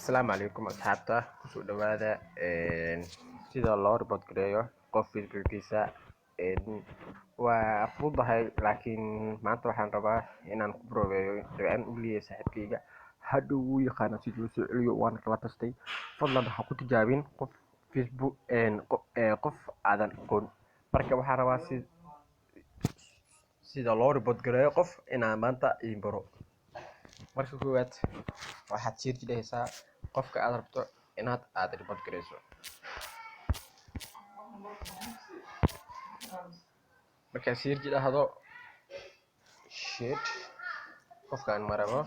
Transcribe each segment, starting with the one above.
Asalaamu calaykum asxaabta kusoo dhawaada sida loo report gareeyo qof fikirkiisa waa fududahay laakiin maanta waxaan rabaa inaan ku brobeeyo aan u leeyahay saaxiibkayga hadhow wuu yaqaana sida loo soo celiyo waana kala tastay fadlan ha ku tijaabin qof facebook qof aadan aqoon marka waxaan rabaa sida loo report gareeyo qof inaan maanta idin baro marka koowaad waxaad sii jidhaysaa qofka aad rabto inaad report gareyso markaad sii jidhahdo shit qofkaan marabo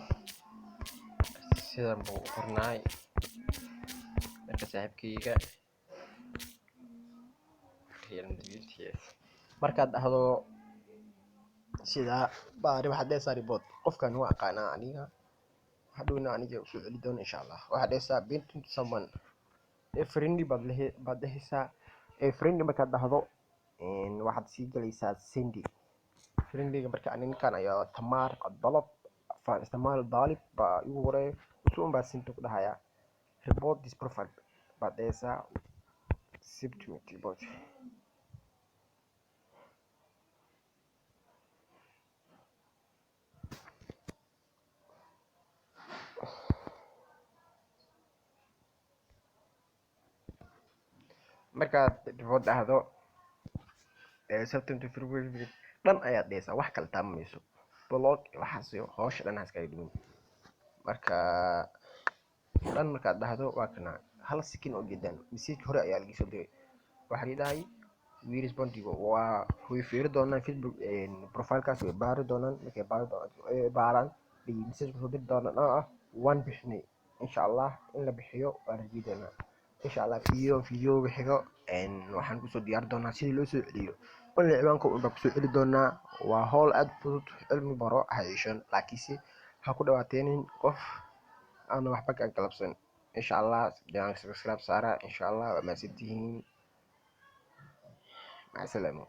sidan buu u qornaay marka saaxiibkayga markaad dhahdo sidaa baari waxaad dhehaysaa report qofkaan waa aqaanaa aniga hadhowna aniga usoo celi doono insha allah waxaad dhehaysaa painting to someone friendly baad dhehaysaa friendly markaad dhahdo waxaad sii galaysaa sendi friendlyga marka ninkan ayaa tamaar dalab isticmaal daalib baa igu horeeyo usuun baa sinta ku dhahayaa report this profile baad dhehaysaa submit report markaad report dhahdo September February dhan ayaad dhehaysaa wax kale taamayso blog waxaas hawsha dhan iskaga dhiman marka dhan markaad dhahdo waa kana hal second oo jeedaan message hore ayaa laga soo diray waxa la dhahay we respond to waa way fiiri doonaan facebook profilekaas way baari doonaan markay baaraan message soo diri doonaan ah waan bixinay insha allah in la bixiyo waa rajeyn doonaa insha allah video bixiyo waxaan kusoo diyaari doonaa sidii loo soo celiyo wala ciwaanka baa kusoo celi doonaa waa hawl aad fudud cilmi baro haysan laakiinse ha ku dhawaateenin qof aan waxba ka galabsan insha allah subscribe saara insha allah waa maasantihiin maca salaamo